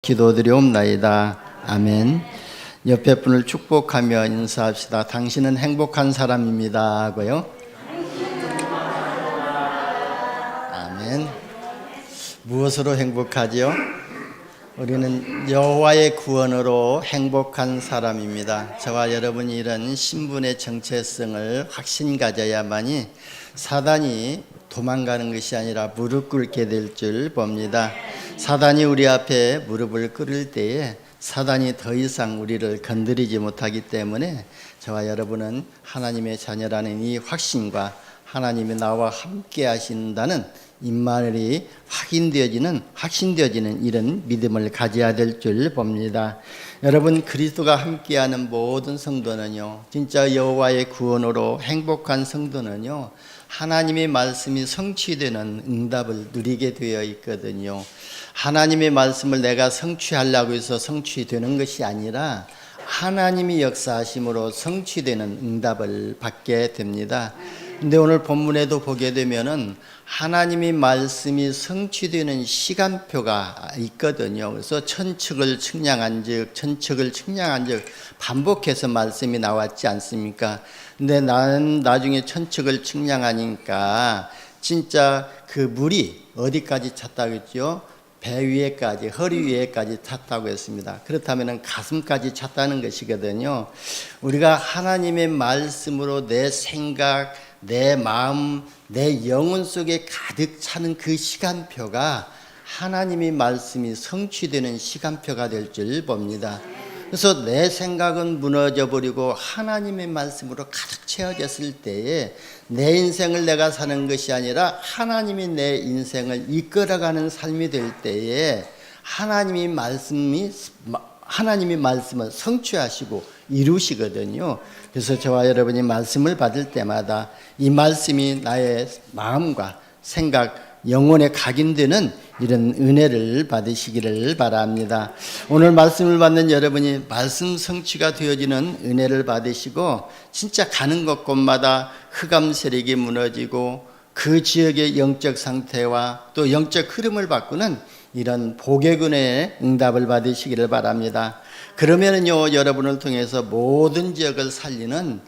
기도드리옵나이다. 아멘. 옆에 분을 축복하며 인사합시다. 당신은 행복한 사람입니다 하고요. 아멘. 무엇으로 행복하지요? 우리는 여호와의 구원으로 행복한 사람입니다. 저와 여러분이 이런 신분의 정체성을 확신 가져야만이 사단이 도망가는 것이 아니라 무릎 꿇게 될 줄 봅니다. 사단이 우리 앞에 무릎을 꿇을 때에 사단이 더 이상 우리를 건드리지 못하기 때문에 저와 여러분은 하나님의 자녀라는 이 확신과 하나님이 나와 함께 하신다는 임마누엘이 확신되어지는 이런 믿음을 가져야 될 줄 봅니다. 여러분, 그리스도가 함께하는 모든 성도는요, 진짜 여호와의 구원으로 행복한 성도는요, 하나님의 말씀이 성취되는 응답을 누리게 되어 있거든요. 하나님의 말씀을 내가 성취하려고 해서 성취되는 것이 아니라 하나님이 역사하심으로 성취되는 응답을 받게 됩니다. 근데 오늘 본문에도 보게 되면은 하나님의 말씀이 성취되는 시간표가 있거든요. 그래서 천측을 측량한 즉 반복해서 말씀이 나왔지 않습니까? 근데 나는 나중에 천측을 측량하니까 진짜 그 물이 어디까지 찼다고 했죠? 배 위에까지, 허리 위에까지 찼다고 했습니다. 그렇다면 가슴까지 찼다는 것이거든요. 우리가 하나님의 말씀으로 내 생각, 내 마음, 내 영혼 속에 가득 차는 그 시간표가 하나님의 말씀이 성취되는 시간표가 될 줄 봅니다. 그래서 내 생각은 무너져 버리고 하나님의 말씀으로 가득 채워졌을 때에 내 인생을 내가 사는 것이 아니라 하나님이 내 인생을 이끌어가는 삶이 될 때에 하나님의 말씀을 성취하시고 이루시거든요. 그래서 저와 여러분이 말씀을 받을 때마다 이 말씀이 나의 마음과 생각, 영혼에 각인되는 이런 은혜를 받으시기를 바랍니다. 오늘 말씀을 받는 여러분이 말씀 성취가 되어지는 은혜를 받으시고 진짜 가는 곳곳마다 흑암 세력이 무너지고 그 지역의 영적 상태와 또 영적 흐름을 바꾸는 이런 복의 은혜의 응답을 받으시기를 바랍니다. 그러면은요, 여러분을 통해서 모든 지역을 살리는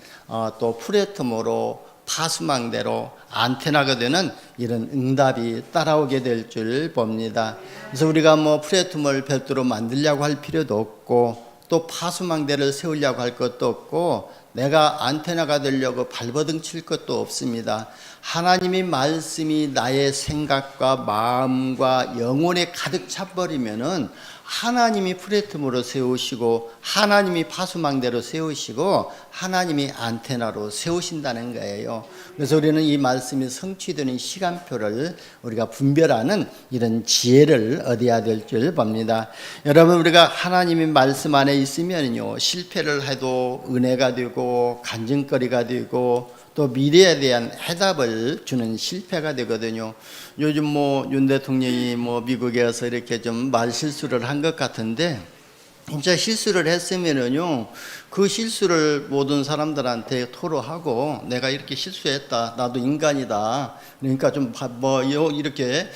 또 플랫폼으로 파수망대로 안테나가 되는 이런 응답이 따라오게 될 줄 봅니다. 그래서 우리가 플랫폼을 별도로 만들려고 할 필요도 없고 또 파수망대를 세우려고 할 것도 없고 내가 안테나가 되려고 발버둥 칠 것도 없습니다. 하나님의 말씀이 나의 생각과 마음과 영혼에 가득 차버리면은 하나님이 플랫폼으로 세우시고 하나님이 파수망대로 세우시고 하나님이 안테나로 세우신다는 거예요. 그래서 우리는 이 말씀이 성취되는 시간표를 우리가 분별하는 이런 지혜를 얻어야 될 줄 봅니다. 여러분, 우리가 하나님의 말씀 안에 있으면요, 실패를 해도 은혜가 되고 간증거리가 되고 또 미래에 대한 해답을 주는 실패가 되거든요. 요즘 윤 대통령이 미국에 와서 이렇게 좀 말 실수를 한 것 같은데, 진짜 실수를 했으면은요, 그 실수를 모든 사람들한테 토로하고 내가 이렇게 실수했다, 나도 인간이다, 그러니까 좀 이렇게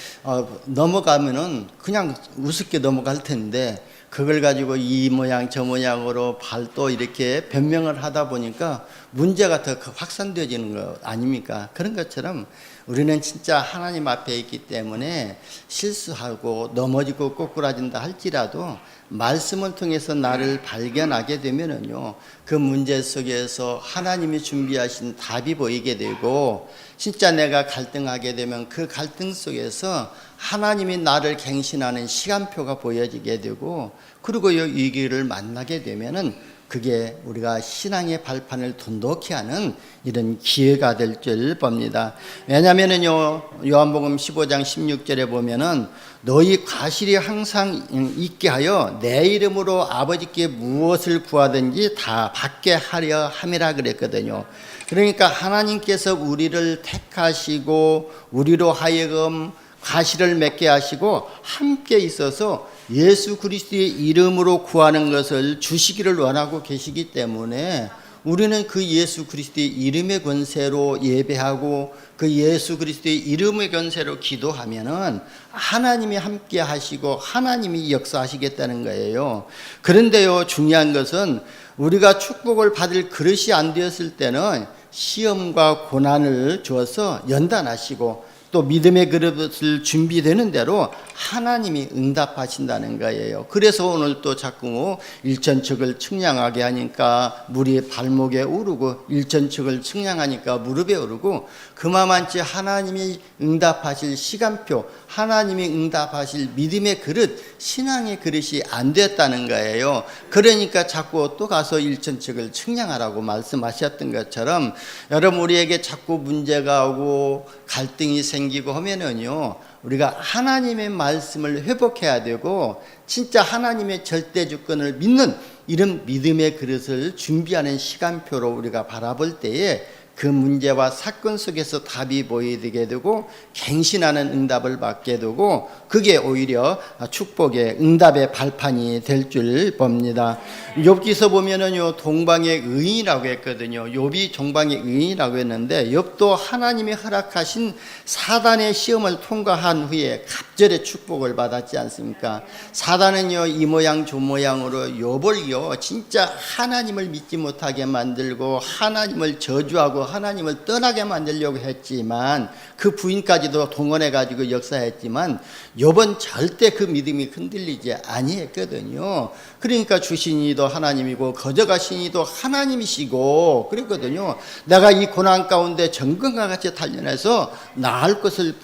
넘어가면은 그냥 우습게 넘어갈 텐데, 그걸 가지고 이 모양 저 모양으로 발도 이렇게 변명을 하다 보니까 문제가 더 확산되어지는 거 아닙니까? 그런 것처럼 우리는 진짜 하나님 앞에 있기 때문에 실수하고 넘어지고 꼬꾸라진다 할지라도 말씀을 통해서 나를 발견하게 되면은요, 그 문제 속에서 하나님이 준비하신 답이 보이게 되고, 진짜 내가 갈등하게 되면 그 갈등 속에서 하나님이 나를 갱신하는 시간표가 보여지게 되고, 그리고 이 길을 만나게 되면은 그게 우리가 신앙의 발판을 돈독히 하는 이런 기회가 될 줄 봅니다. 왜냐면은요, 요한복음 15장 16절에 보면은 너희 과실이 항상 있게 하여 내 이름으로 아버지께 무엇을 구하든지 다 받게 하려 함이라 그랬거든요. 그러니까 하나님께서 우리를 택하시고 우리로 하여금 과실을 맺게 하시고 함께 있어서 예수 그리스도의 이름으로 구하는 것을 주시기를 원하고 계시기 때문에 우리는 그 예수 그리스도의 이름의 권세로 예배하고 그 예수 그리스도의 이름의 권세로 기도하면은 하나님이 함께 하시고 하나님이 역사하시겠다는 거예요. 그런데요, 중요한 것은 우리가 축복을 받을 그릇이 안 되었을 때는 시험과 고난을 주어서 연단하시고 또 믿음의 그릇을 준비되는 대로 하나님이 응답하신다는 거예요. 그래서 오늘 또 자꾸 일천척을 측량하게 하니까 물이 발목에 오르고 일천척을 측량하니까 무릎에 오르고 그만치 하나님이 응답하실 시간표, 하나님이 응답하실 믿음의 그릇, 신앙의 그릇이 안 됐다는 거예요. 그러니까 자꾸 또 가서 일천척을 측량하라고 말씀하셨던 것처럼 여러분, 우리에게 자꾸 문제가 오고 갈등이 생기고 하면은요, 우리가 하나님의 말씀을 회복해야 되고 진짜 하나님의 절대 주권을 믿는 이런 믿음의 그릇을 준비하는 시간표로 우리가 바라볼 때에 그 문제와 사건 속에서 답이 보이게 되고 갱신하는 응답을 받게 되고 그게 오히려 축복의 응답의 발판이 될 줄 봅니다. 욥기서 보면은요, 동방의 의인이라고 했거든요. 욥이 동방의 의인이라고 했는데 욥도 하나님이 허락하신 사단의 시험을 통과한 후에 갑절의 축복을 받았지 않습니까? 사단은요, 이 모양 저 모양으로 욥을요 진짜 하나님을 믿지 못하게 만들고 하나님을 저주하고 하나님을 떠나게 만들려고 했지만 그 부인까지도 동원해 가지고 역사했지만 욥은 절대 그 믿음이 흔들리지 아니했거든요. 그러니까 주신이도 하나님이고 거저가신 이도 하나님이시고 그랬거든요. 내가 이 고난 가운데 정금과 같이 단련해서 나을 것을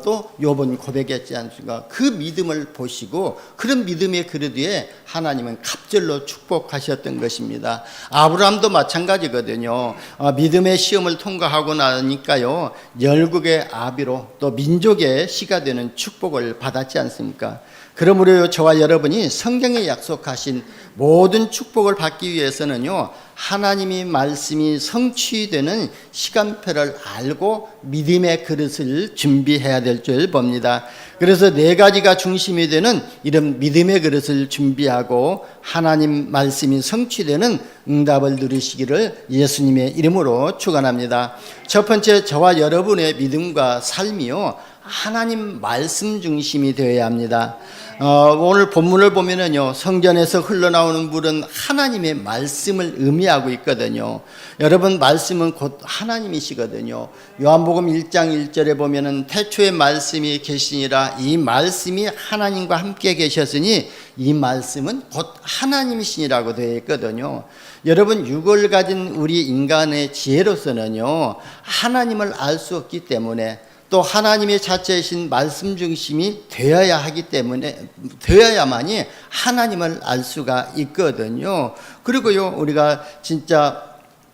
또 욥은 고백했지 않습니까? 그 믿음을 보시고 그런 믿음의 그릇 위에 하나님은 갑절로 축복하셨던 것입니다. 아브라함도 마찬가지거든요. 믿음의 시험을 통과하고 나니까요, 열국의 아비로 또 민족의 시가 되는 축복을 받았지 않습니까? 그러므로 저와 여러분이 성경에 약속하신 모든 축복을 받기 위해서는요, 하나님의 말씀이 성취되는 시간표를 알고 믿음의 그릇을 준비해야 될 줄 봅니다. 그래서 네 가지가 중심이 되는 이런 믿음의 그릇을 준비하고 하나님 말씀이 성취되는 응답을 누리시기를 예수님의 이름으로 축원합니다. 첫 번째, 저와 여러분의 믿음과 삶이요, 하나님 말씀 중심이 되어야 합니다. 오늘 본문을 보면은요, 성전에서 흘러나오는 물은 하나님의 말씀을 의미하고 있거든요. 여러분, 말씀은 곧 하나님이시거든요. 요한복음 1장 1절에 보면은 태초에 말씀이 계시니라, 이 말씀이 하나님과 함께 계셨으니 이 말씀은 곧 하나님이시니라고 되어 있거든요. 여러분, 육을 가진 우리 인간의 지혜로서는요, 하나님을 알 수 없기 때문에 또 하나님의 자체이신 말씀 중심이 되어야 하기 때문에 되어야만이 하나님을 알 수가 있거든요. 그리고요, 우리가 진짜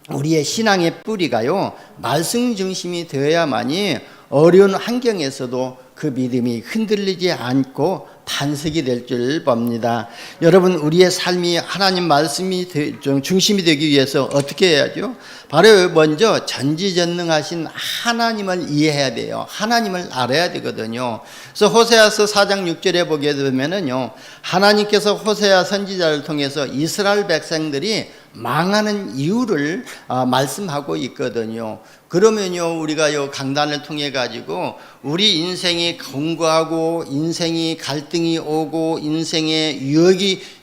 우리의 신앙의 뿌리가요, 말씀 중심이 되어야만이 어려운 환경에서도 그 믿음이 흔들리지 않고 반석이 될 줄 봅니다. 여러분, 우리의 삶이 하나님 말씀이 중심이 되기 위해서 어떻게 해야죠? 바로 먼저 전지전능하신 하나님을 이해해야 돼요. 하나님을 알아야 되거든요. 그래서 호세아서 4장 6절에 보게 되면은요, 하나님께서 호세아 선지자를 통해서 이스라엘 백성들이 망하는 이유를 말씀하고 있거든요. 그러면요, 우리가 강단을 통해 가지고 우리 인생이 공고하고 인생이 갈등이 오고 인생의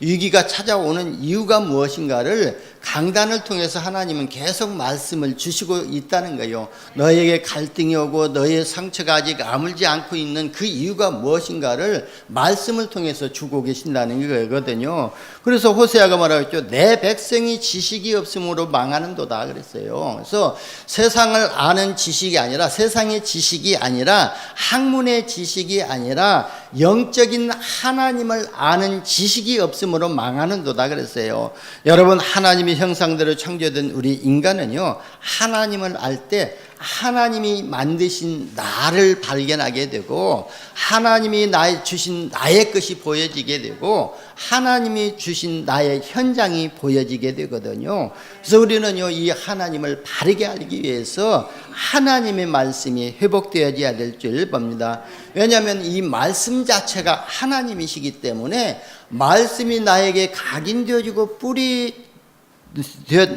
위기가 찾아오는 이유가 무엇인가를 강단을 통해서 하나님은 계속 말씀을 주시고 있다는 거예요. 너에게 갈등이 오고 너의 상처가 아직 아물지 않고 있는 그 이유가 무엇인가를 말씀을 통해서 주고 계신다는 거거든요. 그래서 호세아가 말하겠죠. 내 백성이 지식이 없으므로 망하는도다 그랬어요. 그래서 세상을 아는 지식이 아니라, 세상의 지식이 아니라, 학문의 지식이 아니라 영적인 하나님을 아는 지식이 없으므로 망하는도다 그랬어요. 여러분, 하나님의 형상대로 창조된 우리 인간은요, 하나님을 알 때 하나님이 만드신 나를 발견하게 되고 하나님이 주신 나의 것이 보여지게 되고 하나님이 주신 나의 현장이 보여지게 되거든요. 그래서 우리는요, 이 하나님을 바르게 알기 위해서 하나님의 말씀이 회복되어야 될 줄 봅니다. 왜냐하면 이 말씀 자체가 하나님이시기 때문에 말씀이 나에게 각인되어지고 뿌리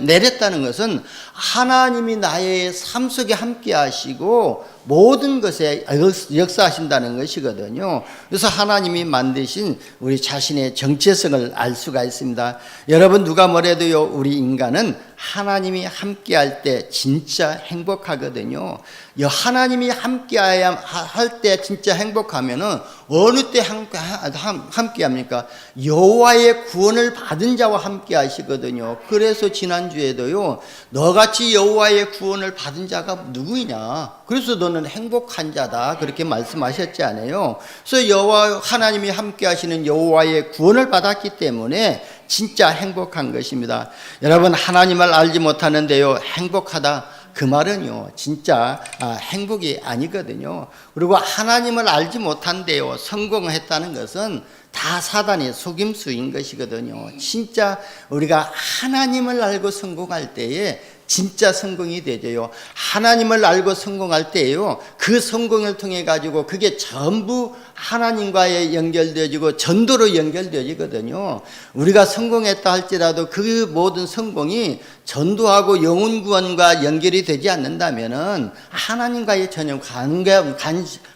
내렸다는 것은 하나님이 나의 삶 속에 함께 하시고 모든 것에 역사하신다는 것이거든요. 그래서 하나님이 만드신 우리 자신의 정체성을 알 수가 있습니다. 여러분 누가 뭐래도요, 우리 인간은 하나님이 함께 할 때 진짜 행복하거든요. 하나님이 함께 할 때 진짜 행복하면은 어느 때 함께 합니까? 여호와의 구원을 받은 자와 함께 하시거든요. 그래서 지난주에도요, 너같이 여호와의 구원을 받은 자가 누구이냐? 그래서 너는 행복한 자다, 그렇게 말씀하셨지 않아요? 그래서 하나님이 함께 하시는 여호와의 구원을 받았기 때문에 진짜 행복한 것입니다. 여러분, 하나님을 알지 못하는데요, 행복하다, 그 말은요 진짜 행복이 아니거든요. 그리고 하나님을 알지 못한데요 성공했다는 것은 다 사단의 속임수인 것이거든요. 진짜 우리가 하나님을 알고 성공할 때에 진짜 성공이 되죠. 하나님을 알고 성공할 때에요, 그 성공을 통해 가지고 그게 전부 하나님과의 연결되어지고 전도로 연결되어지거든요. 우리가 성공했다 할지라도 그 모든 성공이 전도하고 영혼 구원과 연결이 되지 않는다면은 하나님과의 전혀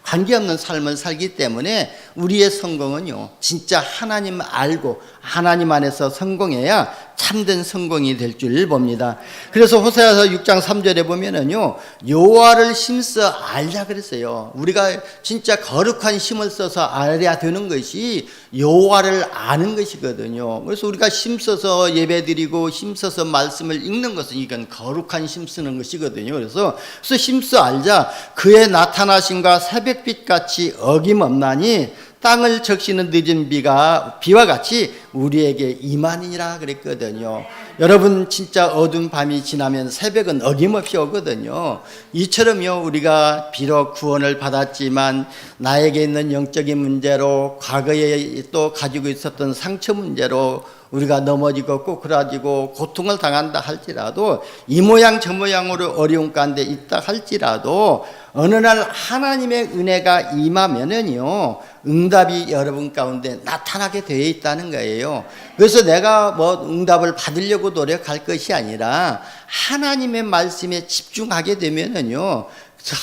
관계없는 삶을 살기 때문에 우리의 성공은요 진짜 하나님 알고 하나님 안에서 성공해야 참된 성공이 될 줄 봅니다. 그래서 호세아서 6장 3절에 보면은요, 여호와를 힘써 알자 그랬어요. 우리가 진짜 거룩한 힘을 써서 알아야 되는 것이 여호와를 아는 것이거든요. 그래서 우리가 힘써서 예배드리고 힘써서 말씀을 읽는 것은 이건 거룩한 힘쓰는 것이거든요. 그래서 힘써 알자. 그의 나타나심과 새벽빛 같이 어김없나니 땅을 적시는 늦은 비와 같이 우리에게 임하니라 그랬거든요. 여러분, 진짜 어두운 밤이 지나면 새벽은 어김없이 오거든요. 이처럼요, 우리가 비록 구원을 받았지만 나에게 있는 영적인 문제로, 과거에 또 가지고 있었던 상처 문제로 우리가 넘어지고 꼬꾸라지고 고통을 당한다 할지라도, 이 모양 저 모양으로 어려운 가운데 있다 할지라도 어느 날 하나님의 은혜가 임하면은요 응답이 여러분 가운데 나타나게 되어 있다는 거예요. 그래서 내가 응답을 받으려고 노력할 것이 아니라 하나님의 말씀에 집중하게 되면은요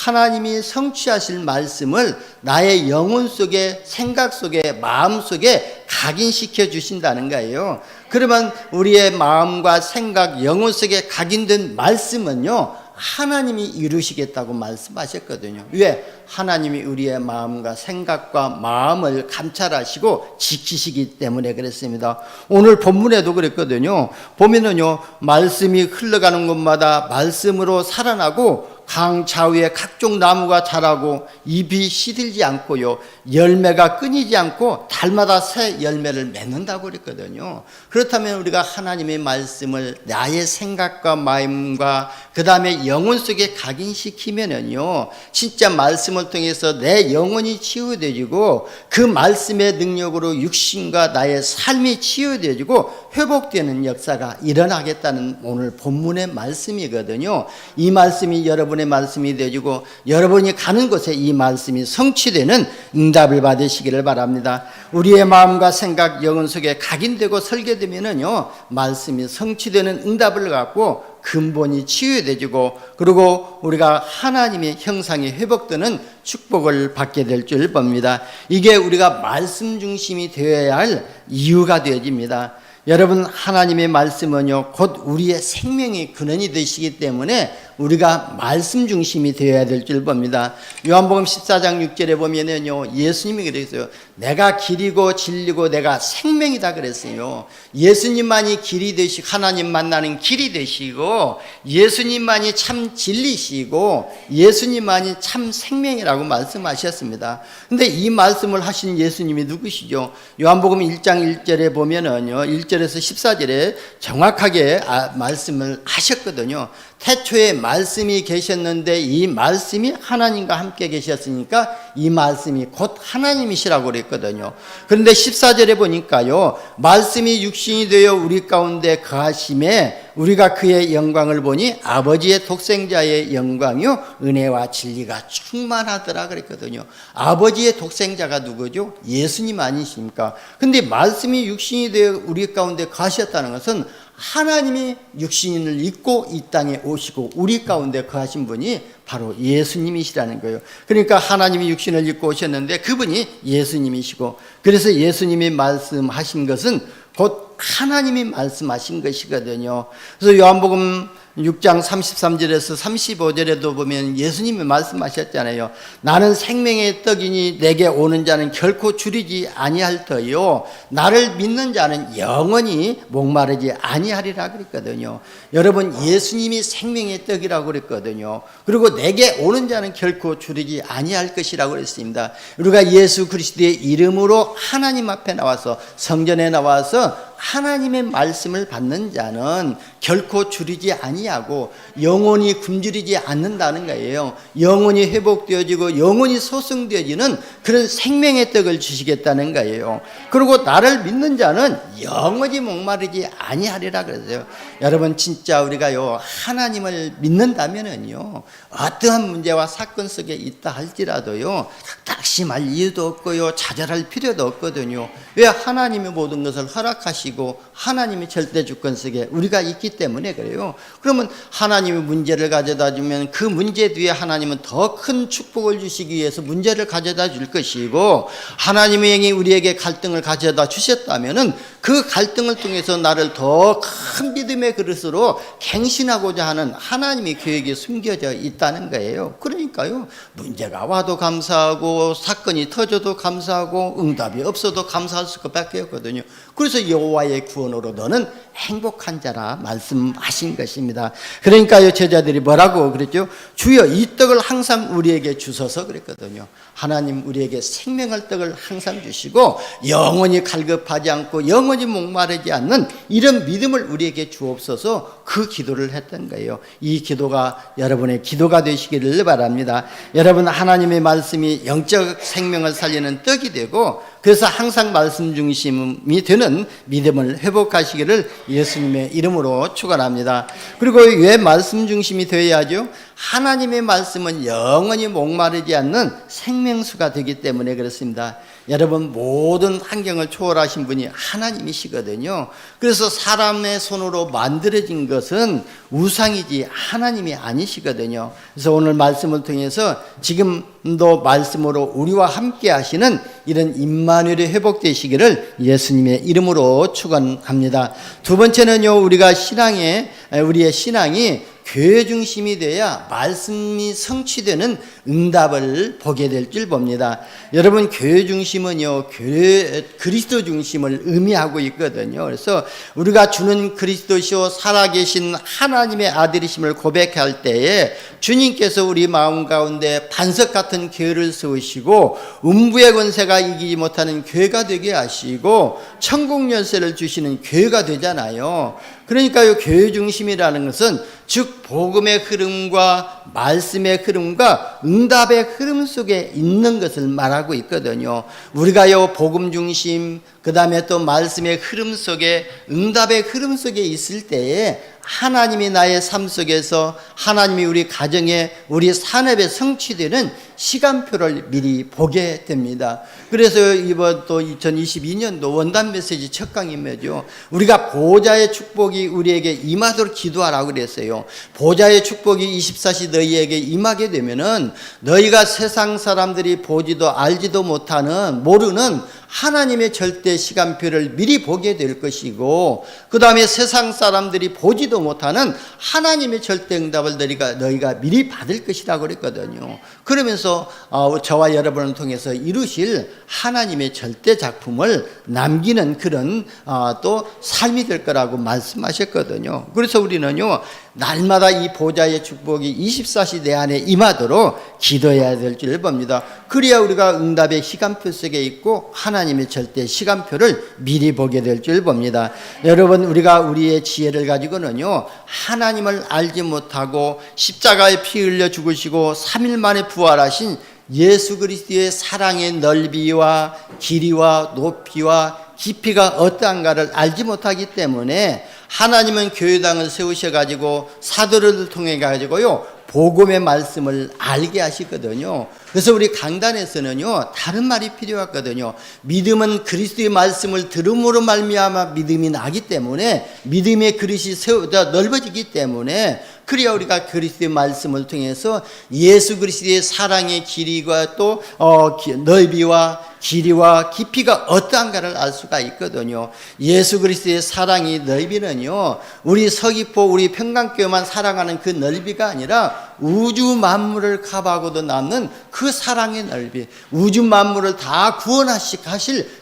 하나님이 성취하실 말씀을 나의 영혼 속에, 생각 속에, 마음 속에 각인시켜 주신다는 거예요. 그러면 우리의 마음과 생각, 영혼 속에 각인된 말씀은요 하나님이 이루시겠다고 말씀하셨거든요. 왜? 하나님이 우리의 마음과 생각과 마음을 감찰하시고 지키시기 때문에 그랬습니다. 오늘 본문에도 그랬거든요. 보면은요, 말씀이 흘러가는 곳마다 말씀으로 살아나고 강 좌우에 각종 나무가 자라고 잎이 시들지 않고요, 열매가 끊이지 않고 달마다 새 열매를 맺는다고 그랬거든요. 그렇다면 우리가 하나님의 말씀을 나의 생각과 마음과 그 다음에 영혼 속에 각인시키면은요 진짜 말씀을 통해서 내 영혼이 치유되어지고 그 말씀의 능력으로 육신과 나의 삶이 치유되어지고 회복되는 역사가 일어나겠다는 오늘 본문의 말씀이거든요. 이 말씀이 여러분의 말씀이 되어지고 여러분이 가는 곳에 이 말씀이 성취되는 응답을 받으시기를 바랍니다. 우리의 마음과 생각, 영혼 속에 각인되고 설계되면은요 말씀이 성취되는 응답을 갖고 근본이 치유되어지고, 그리고 우리가 하나님의 형상이 회복되는 축복을 받게 될 줄 봅니다. 이게 우리가 말씀 중심이 되어야 할 이유가 되어집니다. 여러분, 하나님의 말씀은요 곧 우리의 생명의 근원이 되시기 때문에 우리가 말씀 중심이 되어야 될 줄 봅니다. 요한복음 14장 6절에 보면은요 예수님이 그랬어요. 내가 길이고 진리고 내가 생명이다 그랬어요. 예수님만이 길이 되시고 하나님 만나는 길이 되시고 예수님만이 참 진리시고 예수님만이 참 생명이라고 말씀하셨습니다. 근데 이 말씀을 하신 예수님이 누구시죠? 요한복음 1장 1절에 보면은요 1절에서 14절에 정확하게 말씀을 하셨거든요. 태초에 말씀이 계셨는데 이 말씀이 하나님과 함께 계셨으니까 이 말씀이 곧 하나님이시라고 그랬거든요. 그런데 14절에 보니까요 말씀이 육신이 되어 우리 가운데 거하심에 우리가 그의 영광을 보니 아버지의 독생자의 영광이요 은혜와 진리가 충만하더라 그랬거든요. 아버지의 독생자가 누구죠? 예수님 아니십니까? 근데 말씀이 육신이 되어 우리 가운데 거하셨다는 것은 하나님이 육신을 입고 이 땅에 오시고 우리 가운데 거하신 분이 바로 예수님이시라는 거예요. 그러니까 하나님이 육신을 입고 오셨는데 그분이 예수님이시고, 그래서 예수님이 말씀하신 것은 곧 하나님이 말씀하신 것이거든요. 그래서 요한복음 6장 33절에서 35절에도 보면 예수님이 말씀하셨잖아요. 나는 생명의 떡이니 내게 오는 자는 결코 줄이지 아니할 터요 나를 믿는 자는 영원히 목마르지 아니하리라 그랬거든요. 여러분, 예수님이 생명의 떡이라고 그랬거든요. 그리고 내게 오는 자는 결코 줄이지 아니할 것이라고 그랬습니다. 우리가 예수 그리스도의 이름으로 하나님 앞에 나와서, 성전에 나와서 하나님의 말씀을 받는 자는 결코 줄이지 아니하고 영원히 굶주리지 않는다는 거예요. 영원히 회복되어지고 영원히 소성되어지는 그런 생명의 떡을 주시겠다는 거예요. 그리고 나를 믿는 자는 영원히 목마르지 아니하리라 그랬어요. 여러분, 진짜 우리가요 하나님을 믿는다면은요 어떠한 문제와 사건 속에 있다 할지라도요 낙심할 이유도 없고요 좌절할 필요도 없거든요. 왜? 하나님이 모든 것을 허락하시고 하나님이 절대 주권 속에 우리가 있기 때문에 그래요. 그러면 하나님이 문제를 가져다 주면 그 문제 뒤에 하나님은 더 큰 축복을 주시기 위해서 문제를 가져다 줄 것이고, 하나님의 우리에게 갈등을 가져다 주셨다면은 그 갈등을 통해서 나를 더 큰 믿음의 그릇으로 갱신하고자 하는 하나님의 계획이 숨겨져 있다는 거예요. 그러니까요 문제가 와도 감사하고 사건이 터져도 감사하고 응답이 없어도 감사할 수밖에 없거든요. 그래서 여호와의 구원으로 너는 행복한 자라 말씀하신 것입니다. 그러니까요 제자들이 뭐라고 그랬죠? 주여 이 떡을 항상 우리에게 주소서 그랬거든요. 하나님 우리에게 생명의 떡을 항상 주시고 영원히 갈급하지 않고 영원히 목마르지 않는 이런 믿음을 우리에게 주옵소서, 그 기도를 했던 거예요. 이 기도가 여러분의 기도가 되시기를 바랍니다. 여러분, 하나님의 말씀이 영적 생명을 살리는 떡이 되고, 그래서 항상 말씀 중심이 되는 믿음을 회복하시기를 예수님의 이름으로 축원합니다. 그리고 왜 말씀 중심이 되어야죠? 하나님의 말씀은 영원히 목마르지 않는 생명수가 되기 때문에 그렇습니다. 여러분, 모든 환경을 초월하신 분이 하나님이시거든요. 그래서 사람의 손으로 만들어진 것은 우상이지 하나님이 아니시거든요. 그래서 오늘 말씀을 통해서 지금도 말씀으로 우리와 함께 하시는 이런 임마누엘이 회복되시기를 예수님의 이름으로 축원합니다. 두 번째는요, 우리의 신앙이 교회 중심이 돼야 말씀이 성취되는 응답을 보게 될 줄 봅니다. 여러분, 교회 중심은요 그리스도 중심을 의미하고 있거든요. 그래서 우리가 주는 그리스도시요 살아계신 하나님의 아들이심을 고백할 때에 주님께서 우리 마음 가운데 반석 같은 교회를 세우시고 음부의 권세가 이기지 못하는 교회가 되게 하시고 천국 열쇠를 주시는 교회가 되잖아요. 그러니까요 교회 중심이라는 것은 즉 복음의 흐름과 말씀의 흐름과 응답의 흐름 속에 있는 것을 말하고 있거든요. 우리가요 복음 중심, 그 다음에 또 말씀의 흐름 속에, 응답의 흐름 속에 있을 때에 하나님이 나의 삶 속에서, 하나님이 우리 가정에, 우리 산업에 성취되는 시간표를 미리 보게 됩니다. 그래서 이번 또 2022년도 원단 메시지 첫 강의면요, 우리가 보좌의 축복이 우리에게 임하도록 기도하라고 그랬어요. 보좌의 축복이 24시 너희에게 임하게 되면은 너희가 세상 사람들이 보지도 알지도 못하는, 모르는 하나님의 절대 시간표를 미리 보게 될 것이고, 그 다음에 세상 사람들이 보지도 못하는 하나님의 절대 응답을 너희가 미리 받을 것이라고 그랬거든요. 그러면서 저와 여러분을 통해서 이루실 하나님의 절대 작품을 남기는 그런 또 삶이 될 거라고 말씀하셨거든요. 그래서 우리는요 날마다 이 보좌의 축복이 24시 내 안에 임하도록 기도해야 될 줄 봅니다. 그래야 우리가 응답의 시간표 속에 있고 하나님의 절대 시간표를 미리 보게 될 줄 봅니다. 여러분, 우리가 우리의 지혜를 가지고는요 하나님을 알지 못하고 십자가에 피 흘려 죽으시고 3일 만에 부활하신 예수 그리스도의 사랑의 넓이와 길이와 높이와 깊이가 어떠한가를 알지 못하기 때문에 하나님은 교회당을 세우셔가지고 사도를 통해 가지고요 복음의 말씀을 알게 하시거든요. 그래서 우리 강단에서는요, 다른 말이 필요하거든요. 믿음은 그리스도의 말씀을 들음으로 말미암아 믿음이 나기 때문에 믿음의 그릇이 세워져 넓어지기 때문에 그래야 우리가 그리스도의 말씀을 통해서 예수 그리스도의 사랑의 길이와 또 넓이와 길이와 깊이가 어떠한가를 알 수가 있거든요. 예수 그리스도의 사랑의 넓이는요, 우리 서귀포 우리 평강교회만 사랑하는 그 넓이가 아니라 우주 만물을 커버하고도 남는 그 사랑의 넓이, 우주 만물을 다 구원하실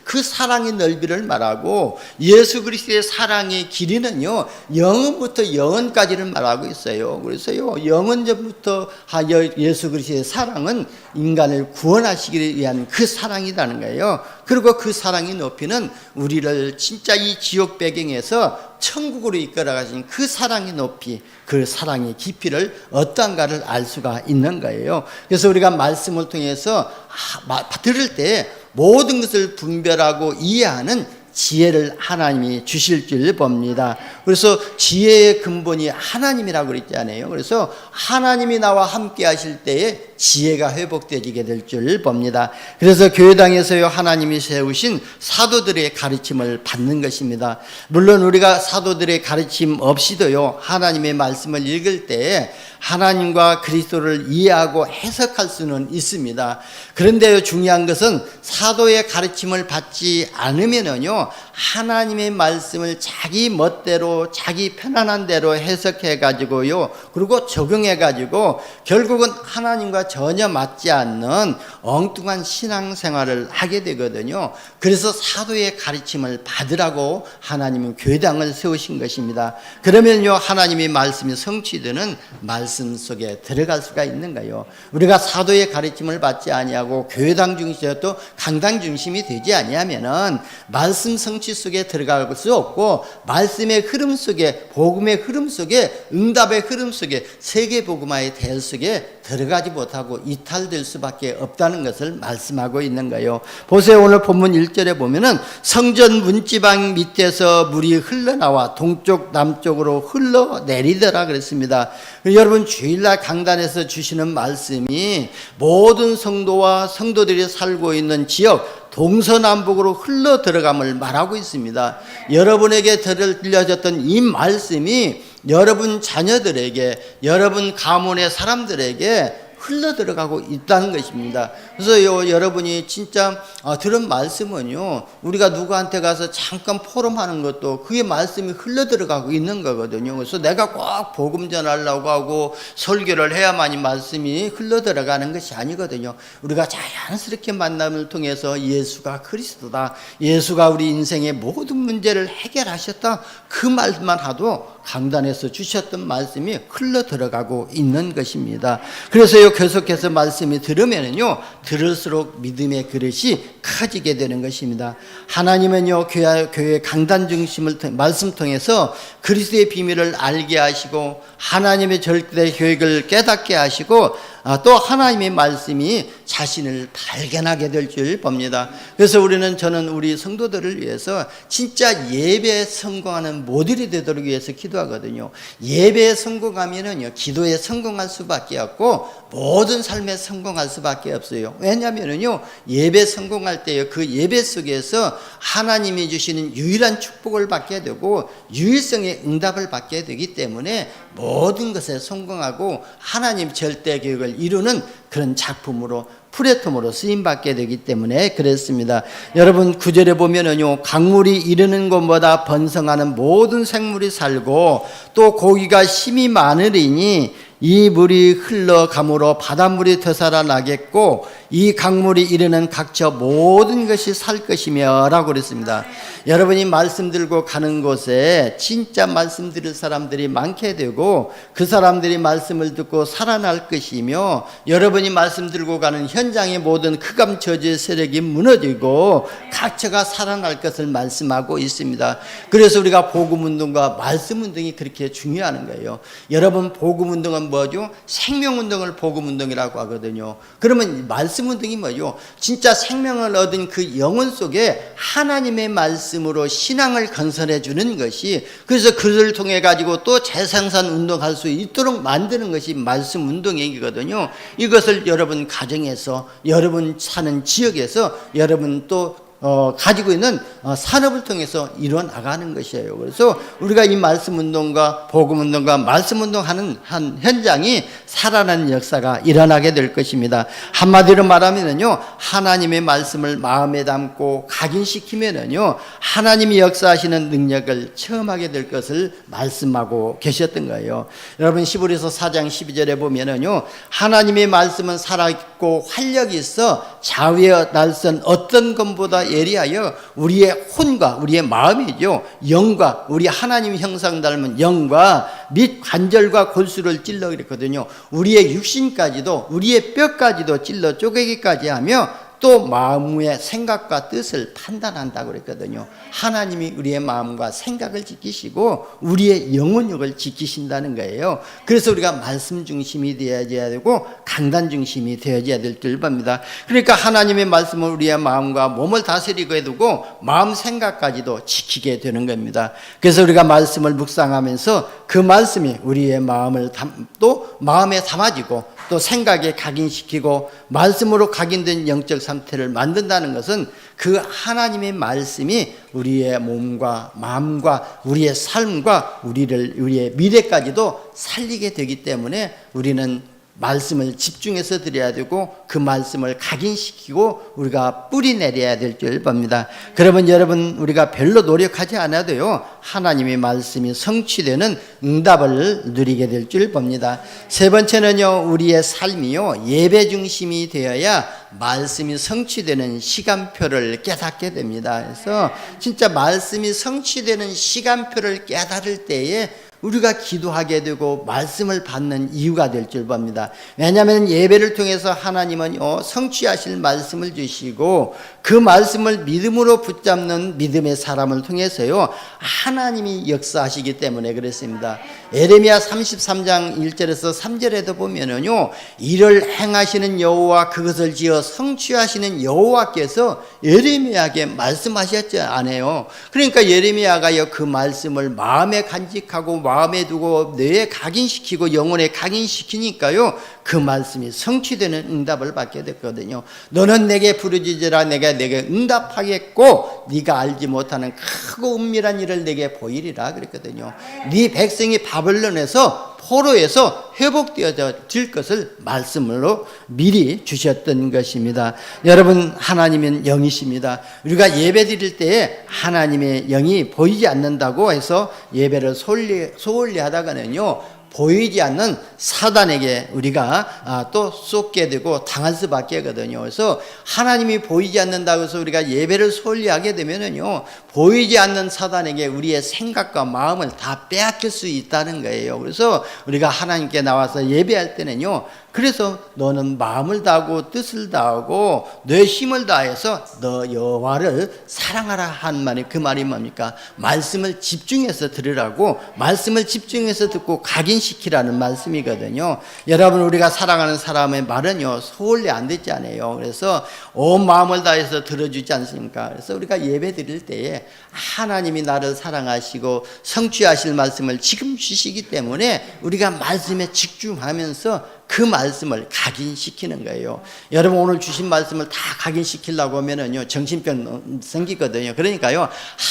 그 사랑의 넓이를 말하고, 예수 그리스도의 사랑의 길이는요, 영원부터 영원까지를 말하고 있어요. 그래서요, 영원 전부터 예수 그리스도의 사랑은 인간을 구원하시기 위한 그 사랑이라는 거예요. 그리고 그 사랑의 높이는 우리를 진짜 이 지옥 배경에서 천국으로 이끌어 가신 그 사랑의 높이, 그 사랑의 깊이를 어떠한가를 알 수가 있는 거예요. 그래서 우리가 말씀을 통해서 들을 때 모든 것을 분별하고 이해하는 지혜를 하나님이 주실 줄 봅니다. 그래서 지혜의 근본이 하나님이라고 그랬잖아요. 그래서 하나님이 나와 함께 하실 때에 지혜가 회복되게 될 줄 봅니다. 그래서 교회당에서요, 하나님이 세우신 사도들의 가르침을 받는 것입니다. 물론 우리가 사도들의 가르침 없이도요, 하나님의 말씀을 읽을 때에 하나님과 그리스도를 이해하고 해석할 수는 있습니다. 그런데 중요한 것은 사도의 가르침을 받지 않으면은요, 하나님의 말씀을 자기 멋대로 자기 편안한 대로 해석해 가지고요, 그리고 적용해 가지고 결국은 하나님과 전혀 맞지 않는 엉뚱한 신앙생활을 하게 되거든요. 그래서 사도의 가르침을 받으라고 하나님은 교회당을 세우신 것입니다. 그러면요, 하나님의 말씀이 성취되는 말씀 속에 들어갈 수가 있는가요? 우리가 사도의 가르침을 받지 아니하고 교회당 중심이 또 강당 중심이 되지 아니하면은 말씀 성취 속에 들어갈 수 없고, 말씀의 흐름 속에, 복음의 흐름 속에, 응답의 흐름 속에, 세계 복음화의 대 속에 들어가지 못하고 이탈될 수밖에 없다는 것을 말씀하고 있는 거예요. 보세요. 오늘 본문 1절에 보면은 성전 문지방 밑에서 물이 흘러나와 동쪽 남쪽으로 흘러내리더라 그랬습니다. 여러분, 주일날 강단에서 주시는 말씀이 모든 성도와 성도들이 살고 있는 지역 동서남북으로 흘러 들어감을 말하고 있습니다. 여러분에게 들려졌던 이 말씀이 여러분 자녀들에게, 여러분 가문의 사람들에게 흘러 들어가고 있다는 것입니다. 그래서 여러분이 진짜 들은 말씀은요, 우리가 누구한테 가서 잠깐 포럼하는 것도 그게 말씀이 흘러 들어가고 있는 거거든요. 그래서 내가 꼭 복음 전하려고 하고 설교를 해야만이 말씀이 흘러 들어가는 것이 아니거든요. 우리가 자연스럽게 만남을 통해서 예수가 그리스도다, 예수가 우리 인생의 모든 문제를 해결하셨다, 그 말만 하도 강단에서 주셨던 말씀이 흘러 들어가고 있는 것입니다. 그래서요, 계속해서 말씀이 들으면은요, 들을수록 믿음의 그릇이 커지게 되는 것입니다. 하나님은요, 교회 강단 중심을 말씀 통해서 그리스도의 비밀을 알게 하시고, 하나님의 절대 계획을 깨닫게 하시고, 또 하나님의 말씀이 자신을 발견하게 될 줄 봅니다. 그래서 저는 우리 성도들을 위해서 진짜 예배에 성공하는 모델이 되도록 위해서 기도하거든요. 예배에 성공하면은요, 기도에 성공할 수밖에 없고 모든 삶에 성공할 수밖에 없어요. 왜냐하면은요, 예배 성공할 때요, 그 예배 속에서 하나님이 주시는 유일한 축복을 받게 되고 유일성의 응답을 받게 되기 때문에 모든 것에 성공하고 하나님 절대 계획을 이루는 그런 작품으로, 프레톰으로 쓰임받게 되기 때문에 그랬습니다. 여러분, 9절에 보면은요, 강물이 이르는 곳마다 번성하는 모든 생물이 살고 또 고기가 심이 많으리니 이 물이 흘러감으로 바닷물이 되살아나겠고 이 강물이 이르는 각처 모든 것이 살 것이며 라고 그랬습니다. 여러분이 말씀 들고 가는 곳에 진짜 말씀 들을 사람들이 많게 되고 그 사람들이 말씀을 듣고 살아날 것이며, 여러분이 말씀 들고 가는 현장의 모든 흑암 저주의 세력이 무너지고 각처가 살아날 것을 말씀하고 있습니다. 그래서 우리가 복음운동과 말씀운동이 그렇게 중요한 거예요. 여러분, 복음운동은 뭐죠? 생명운동을 복음운동이라고 하거든요. 그러면 말씀 말씀 운동이 뭐요? 진짜 생명을 얻은 그 영혼 속에 하나님의 말씀으로 신앙을 건설해 주는 것이, 그래서 그를 통해 가지고 또 재생산 운동할 수 있도록 만드는 것이 말씀 운동이거든요. 이것을 여러분 가정에서, 여러분 사는 지역에서, 여러분 또 가지고 있는 산업을 통해서 이루어 나가는 것이에요. 그래서 우리가 이 말씀 운동과 복음 운동과 말씀 운동하는 한 현장이 살아나는 역사가 일어나게 될 것입니다. 한마디로 말하면은요, 하나님의 말씀을 마음에 담고 각인시키면은요, 하나님이 역사하시는 능력을 체험하게 될 것을 말씀하고 계셨던 거예요. 여러분 히브리서 4장 12절에 보면은요, 하나님의 말씀은 살아있고 활력이 있어 좌우에 날선 어떤 것보다 예리하여 우리의 혼과 우리의 마음이죠, 영과 우리 하나님 형상 닮은 영과 및 관절과 골수를 찔러 그랬거든요. 우리의 육신까지도, 우리의 뼈까지도 찔러 쪼개기까지 하며 또 마음의 생각과 뜻을 판단한다고 그랬거든요. 하나님이 우리의 마음과 생각을 지키시고 우리의 영혼력을 지키신다는 거예요. 그래서 우리가 말씀 중심이 되어야 되고 강단 중심이 되어야 될 줄 봅니다. 그러니까 하나님의 말씀을 우리의 마음과 몸을 다스리게 두고 마음 생각까지도 지키게 되는 겁니다. 그래서 우리가 말씀을 묵상하면서 그 말씀이 우리의 마음을 또 마음에 담아지고 또 생각에 각인시키고 말씀으로 각인된 영적 상태를 만든다는 것은 그 하나님의 말씀이 우리의 몸과 마음과 우리의 삶과 우리의 미래까지도 살리게 되기 때문에 우리는 말씀을 집중해서 드려야 되고 그 말씀을 각인시키고 우리가 뿌리 내려야 될 줄 봅니다. 그러면 여러분, 우리가 별로 노력하지 않아도요, 하나님의 말씀이 성취되는 응답을 누리게 될 줄 봅니다. 세 번째는요, 우리의 삶이요, 예배 중심이 되어야 말씀이 성취되는 시간표를 깨닫게 됩니다. 그래서 진짜 말씀이 성취되는 시간표를 깨달을 때에 우리가 기도하게 되고 말씀을 받는 이유가 될 줄 봅니다. 왜냐하면 예배를 통해서 하나님은 성취하실 말씀을 주시고 그 말씀을 믿음으로 붙잡는 믿음의 사람을 통해서요, 하나님이 역사하시기 때문에 그렇습니다. 예레미야 33장 1절에서 3절에도 보면은요, 이를 행하시는 여호와 그것을 지어 성취하시는 여호와께서 예레미야에게 말씀하셨지 않아요. 그러니까 예레미야가요, 그 말씀을 마음에 간직하고 마음에 두고 뇌에 각인시키고 영혼에 각인시키니까요, 그 말씀이 성취되는 응답을 받게 됐거든요. 너는 내게 부르짖으라 내가 내게 응답하겠고 네가 알지 못하는 크고 은밀한 일을 내게 보이리라 그랬거든요. 네 백성이 바벨론에서 포로에서 회복되어질 것을 말씀으로 미리 주셨던 것입니다. 여러분, 하나님은 영이십니다. 우리가 예배 드릴 때에 하나님의 영이 보이지 않는다고 해서 예배를 소홀히 하다가는요, 보이지 않는 사단에게 우리가 또 쏟게 되고 당할 수밖에 하거든요. 그래서 하나님이 보이지 않는다고 해서 우리가 예배를 소홀히 하게 되면은요, 보이지 않는 사단에게 우리의 생각과 마음을 다 빼앗길 수 있다는 거예요. 그래서 우리가 하나님께 나와서 예배할 때는요, 그래서 너는 마음을 다하고 뜻을 다하고 내 힘을 다해서 너 여호와를 사랑하라 한 말이, 그 말이 뭡니까? 말씀을 집중해서 들으라고, 말씀을 집중해서 듣고 각인시키라는 말씀이거든요. 여러분, 우리가 사랑하는 사람의 말은요, 소홀히 안 듣지 않아요. 그래서 온 마음을 다해서 들어주지 않습니까? 그래서 우리가 예배 드릴 때에 하나님이 나를 사랑하시고 성취하실 말씀을 지금 주시기 때문에 우리가 말씀에 집중하면서 그 말씀을 각인시키는 거예요. 여러분, 오늘 주신 말씀을 다 각인시키려고 하면은요, 정신병 생기거든요. 그러니까요,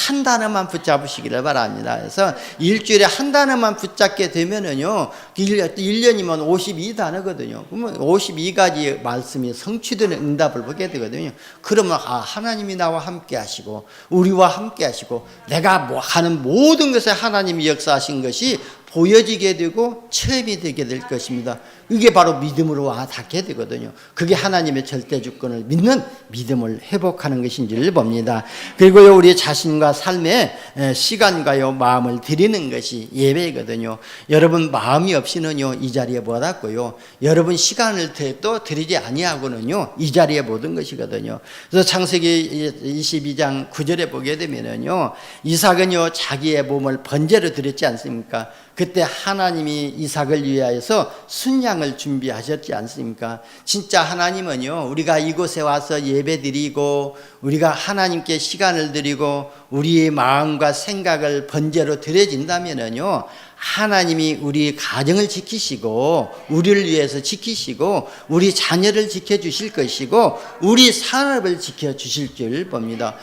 한 단어만 붙잡으시기를 바랍니다. 그래서 일주일에 한 단어만 붙잡게 되면은요, 1년이면 52단어거든요. 그러면 52가지 말씀이 성취되는 응답을 보게 되거든요. 그러면 하나님이 나와 함께 하시고 우리와 함께 하시고 내가 하는 모든 것에 하나님이 역사하신 것이 보여지게 되고 체험이 되게 될 것입니다. 이게 바로 믿음으로 닿게 되거든요. 그게 하나님의 절대 주권을 믿는 믿음을 회복하는 것인지를 봅니다. 그리고요, 우리 자신과 삶의 시간과요, 마음을 드리는 것이 예배거든요. 여러분, 마음이 없이는요, 이 자리에 못 왔고요, 여러분 시간을 또 드리지 아니하고는요, 이 자리에 못 온 것이거든요. 그래서 창세기 22장 9절에 보게 되면은요, 이삭은요, 자기의 몸을 번제로 드렸지 않습니까? 그때 하나님이 이삭을 위하여서 순양 신앙을 준비하셨지 않습니까? 진짜 하나님은요, 우리가 이곳에 와서 예배드리고 우리가 하나님께 시간을 드리고 우리의 마음과 생각을 번제로 드려진다면은요, 하나님이 우리 가정을 지키시고 우리를 위해서 지키시고 우리 자녀를 지켜주실 것이고 우리 산업을 지켜주실 줄 봅니다.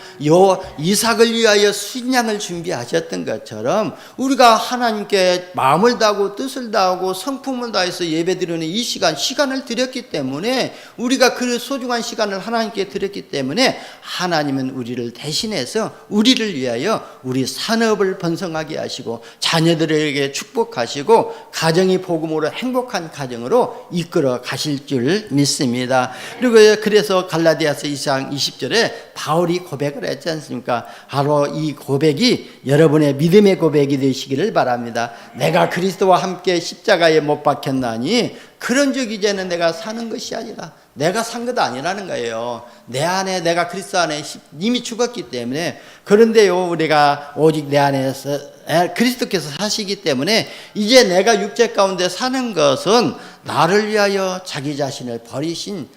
이삭을 위하여 순양을 준비하셨던 것처럼 우리가 하나님께 마음을 다하고 뜻을 다하고 성품을 다해서 예배드리는 이 시간을 드렸기 때문에 우리가 그 소중한 시간을 하나님께 드렸기 때문에 하나님은 우리를 대신해서 우리를 위하여 우리 산업을 번성하게 하시고 자녀들에게 축복하시고 가정이 복음으로 행복한 가정으로 이끌어 가실 줄 믿습니다. 그리고 그래서 갈라디아서 2장 20절에 바울이 고백을 했지 않습니까? 바로 이 고백이 여러분의 믿음의 고백이 되시기를 바랍니다. 내가 그리스도와 함께 십자가에 못 박혔나니 그런즉 이제는 내가 사는 것이 아니라 내가 산 것 아니라는 거예요. 내 안에 내가 그리스도 안에 이미 죽었기 때문에. 그런데요, 우리가 오직 내 안에서 그리스도께서 사시기 때문에 이제 내가 육체 가운데 사는 것은 나를 위하여 자기 자신을 버리신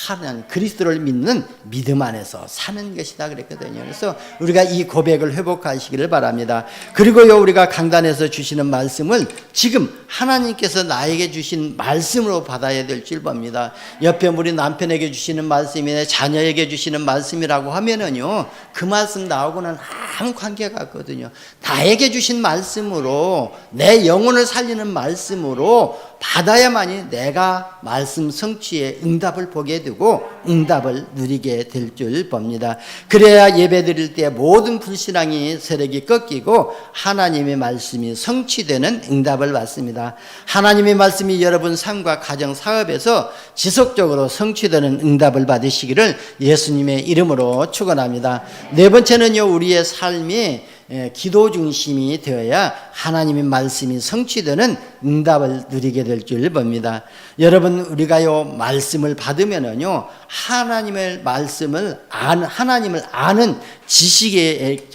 하나님 그리스도를 믿는 믿음 안에서 사는 것이다 그랬거든요. 그래서 우리가 이 고백을 회복하시기를 바랍니다. 그리고요, 우리가 강단에서 주시는 말씀을 지금 하나님께서 나에게 주신 말씀으로 받아야 될 줄 봅니다. 옆에 우리 남편에게 주시는 말씀이나 자녀에게 주시는 말씀이라고 하면은요, 그 말씀 나하고는 아무 관계가 없거든요. 나에게 주신 말씀으로 내 영혼을 살리는 말씀으로 받아야만이 내가 말씀 성취의 응답을 보게 되고 응답을 누리게 될 줄 봅니다. 그래야 예배 드릴 때 모든 불신앙이 세력이 꺾이고 하나님의 말씀이 성취되는 응답을 받습니다. 하나님의 말씀이 여러분 삶과 가정 사업에서 지속적으로 성취되는 응답을 받으시기를 예수님의 이름으로 축원합니다. 네 번째는요, 우리의 삶이 기도 중심이 되어야 하나님의 말씀이 성취되는 응답을 누리게 될 줄 봅니다. 여러분, 우리가요 말씀을 받으면은요 하나님의 말씀을 하나님을 아는 지식의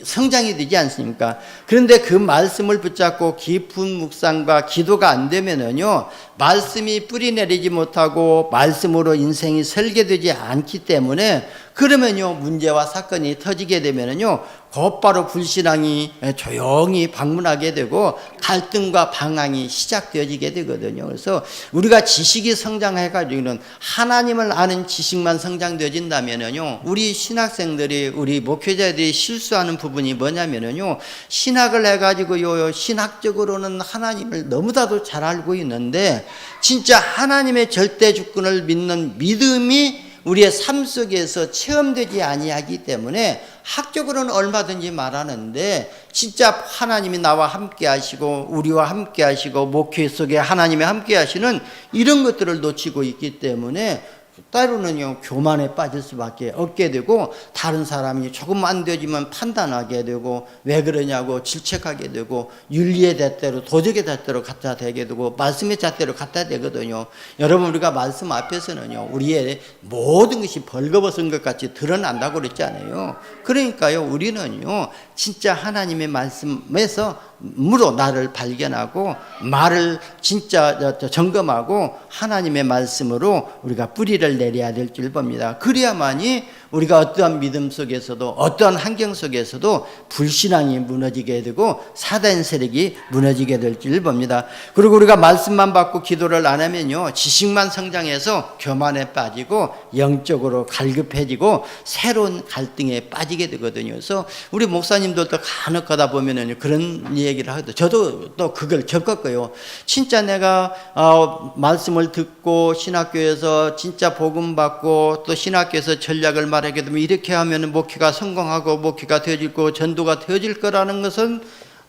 성장이 되지 않습니까? 그런데 그 말씀을 붙잡고 깊은 묵상과 기도가 안 되면은요 말씀이 뿌리 내리지 못하고 말씀으로 인생이 설계되지 않기 때문에 그러면요 문제와 사건이 터지게 되면은요 곧바로 불신앙이 조용히 방문하게 되고 갈등과 방황이 시작되어지게 되거든요. 그래서 우리가 지식이 성장해가지고는 하나님을 아는 지식만 성장되어진다면은요 우리 신학생들이 우리 목회자들이 실수하는 부분이 뭐냐면은요 신학을 해가지고요 신학적으로는 하나님을 너무나도 잘 알고 있는데 진짜 하나님의 절대 주권을 믿는 믿음이 우리의 삶 속에서 체험되지 아니하기 때문에 학적으로는 얼마든지 말하는데 진짜 하나님이 나와 함께 하시고 우리와 함께 하시고 목회 속에 하나님이 함께 하시는 이런 것들을 놓치고 있기 때문에 때로는요 교만에 빠질 수밖에 없게 되고 다른 사람이 조금 안 되지만 판단하게 되고 왜 그러냐고 질책하게 되고 윤리의 잣대로 도덕의 잣대로 갖다 대게 되고 말씀의 잣대로 갖다 대거든요. 여러분 우리가 말씀 앞에서는요 우리의 모든 것이 벌거벗은 것 같이 드러난다고 그랬잖아요. 그러니까요 우리는요 진짜 하나님의 말씀에서 무로 나를 발견하고 말을 진짜 점검하고 하나님의 말씀으로 우리가 뿌리를 내려야 될 줄 봅니다. 그래야만이 우리가 어떠한 믿음 속에서도 어떠한 환경 속에서도 불신앙이 무너지게 되고 사단 세력이 무너지게 될 줄 봅니다. 그리고 우리가 말씀만 받고 기도를 안 하면요 지식만 성장해서 교만에 빠지고 영적으로 갈급해지고 새로운 갈등에 빠지게 되거든요. 그래서 우리 목사님들도 간혹 가다 보면은 그런 얘기를 하거든요. 저도 또 그걸 겪었고요. 진짜 내가 말씀을 듣고 신학교에서 진짜 복음 받고 또 신학교에서 전략을 말하게 되면 이렇게 하면 목회가 성공하고 목회가 되어질 거고 전도가 되어질 거라는 것은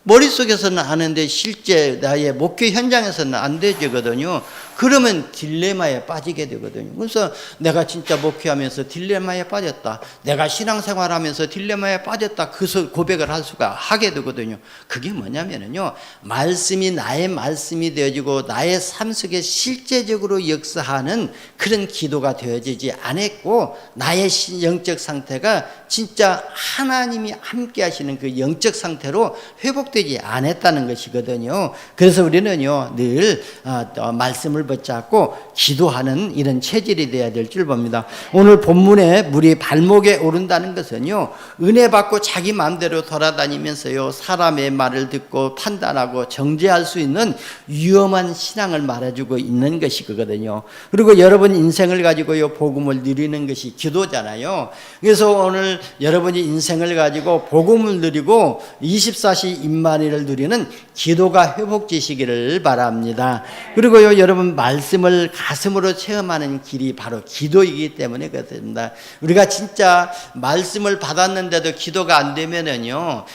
머릿속에서는 아는데 실제 나의 목회 현장에서는 안 되거든요. 그러면 딜레마에 빠지게 되거든요. 그래서 내가 진짜 목회하면서 딜레마에 빠졌다. 내가 신앙생활하면서 딜레마에 빠졌다. 그 고백을 하게 되거든요. 그게 뭐냐면요. 말씀이 나의 말씀이 되어지고 나의 삶 속에 실제적으로 역사하는 그런 기도가 되어지지 않았고 나의 영적 상태가 진짜 하나님이 함께 하시는 그 영적 상태로 회복되지 회복되지 않았다는 것이거든요. 그래서 우리는요 늘 말씀을 붙잡고 기도하는 이런 체질이 되어야 될 줄 봅니다. 오늘 본문에 물이 발목에 오른다는 것은요 은혜 받고 자기 마음대로 돌아다니면서요 사람의 말을 듣고 판단하고 정죄할 수 있는 위험한 신앙을 말해주고 있는 것이거든요. 그리고 여러분 인생을 가지고요 복음을 누리는 것이 기도잖아요. 그래서 오늘 여러분이 인생을 가지고 복음을 누리고 24시 임마누엘을 누리는 기도가 회복되시기를 바랍니다. 그리고요 여러분 말씀을 가슴으로 체험하는 길이 바로 기도이기 때문에 그렇습니다. 우리가 진짜 말씀을 받았는데도 기도가 안 되면은요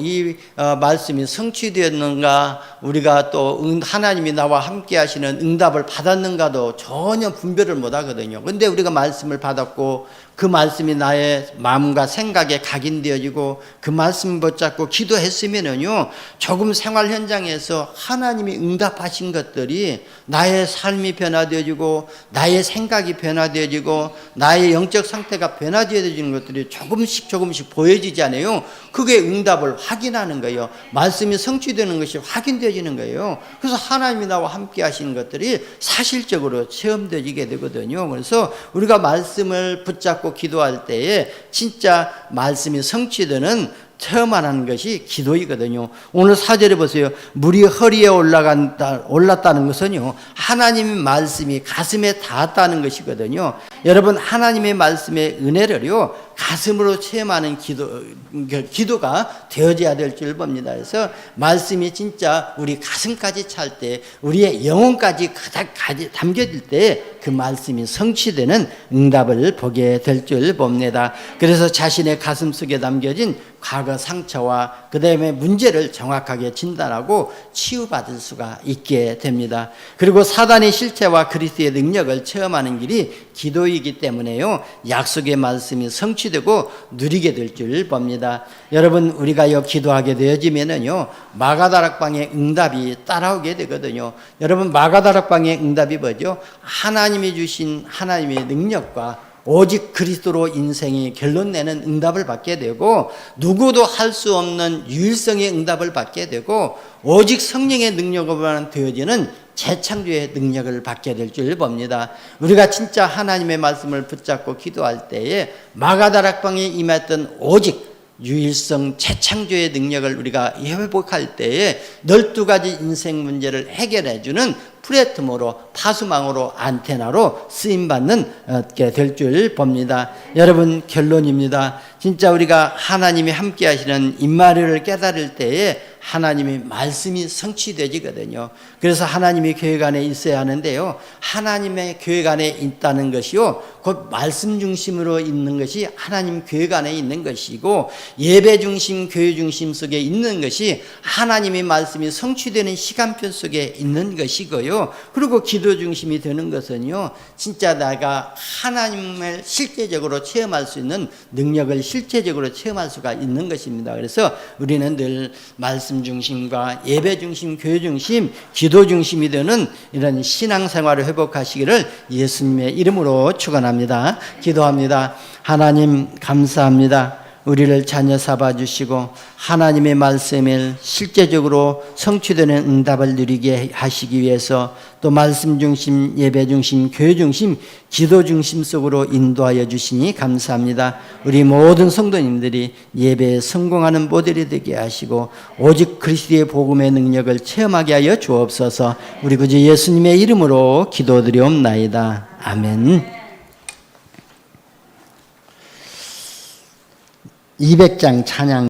이 말씀이 성취되었는가, 우리가 또 하나님이 나와 함께 하시는 응답을 받았는가도 전혀 분별을 못 하거든요. 근데 우리가 말씀을 받았고 그 말씀이 나의 마음과 생각에 각인되어지고 그 말씀 붙잡고 기도했으면은요 조금 생활 현장에서 하나님이 응답하신 것들이 나의 삶이 변화되어지고 나의 생각이 변화되어지고 나의 영적 상태가 변화되어지는 것들이 조금씩 보여지잖아요. 그게 응답을 확인하는 거예요. 말씀이 성취되는 것이 확인되어지는 거예요. 그래서 하나님이 나와 함께 하시는 것들이 사실적으로 체험되어지게 되거든요. 그래서 우리가 말씀을 붙잡고 기도할 때에 진짜 말씀이 성취되는 체험하는 것이 기도이거든요. 오늘 4절에 보세요. 물이 허리에 올랐다는 것은요 하나님의 말씀이 가슴에 닿았다는 것이거든요. 여러분 하나님의 말씀의 은혜를요 가슴으로 체험하는 기도가 되어져야 될 줄 봅니다. 그래서 말씀이 진짜 우리 가슴까지 찰 때, 우리의 영혼까지 담겨질 때 그 말씀이 성취되는 응답을 보게 될 줄 봅니다. 그래서 자신의 가슴 속에 담겨진 과거 상처와 그 다음에 문제를 정확하게 진단하고 치유받을 수가 있게 됩니다. 그리고 사단의 실체와 그리스도의 능력을 체험하는 길이 기도이기 때문에요 약속의 말씀이 성취되고 누리게 될 줄 봅니다. 여러분 우리가요 기도하게 되어지면은요 마가다락방의 응답이 따라오게 되거든요. 여러분 마가다락방의 응답이 뭐죠? 하나님이 주신 하나님의 능력과 오직 그리스도로 인생이 결론 내는 응답을 받게 되고 누구도 할 수 없는 유일성의 응답을 받게 되고 오직 성령의 능력으로만 되어지는 재창조의 능력을 받게 될 줄 봅니다. 우리가 진짜 하나님의 말씀을 붙잡고 기도할 때에 마가다락방에 임했던 오직 유일성 재창조의 능력을 우리가 회복할 때에 12가지 인생 문제를 해결해 주는 플랫폼으로, 파수망으로, 안테나로 쓰임받는 될 줄 봅니다. 여러분 결론입니다. 진짜 우리가 하나님이 함께 하시는 임마누엘을 깨달을 때에 하나님의 말씀이 성취되지거든요. 그래서 하나님이 교회 안에 있어야 하는데요 하나님의 교회 안에 있다는 것이요 곧 말씀 중심으로 있는 것이 하나님 교회 안에 있는 것이고, 예배 중심 교회 중심 속에 있는 것이 하나님의 말씀이 성취되는 시간표 속에 있는 것이고요. 그리고 기도 중심이 되는 것은요 진짜 내가 하나님을 실제적으로 체험할 수 있는 능력을 실제적으로 체험할 수가 있는 것입니다. 그래서 우리는 늘 말씀 중심과 예배 중심, 교회 중심, 기도 중심이 되는 이런 신앙생활을 회복하시기를 예수님의 이름으로 축원합니다. 기도합니다. 하나님 감사합니다. 우리를 자녀 삼아 주시고 하나님의 말씀을 실제적으로 성취되는 응답을 누리게 하시기 위해서 또 말씀 중심, 예배 중심, 교회 중심, 기도 중심 속으로 인도하여 주시니 감사합니다. 우리 모든 성도님들이 예배에 성공하는 모델이 되게 하시고 오직 그리스도의 복음의 능력을 체험하게 하여 주옵소서. 우리 구주 예수님의 이름으로 기도드리옵나이다. 아멘. 200장 찬양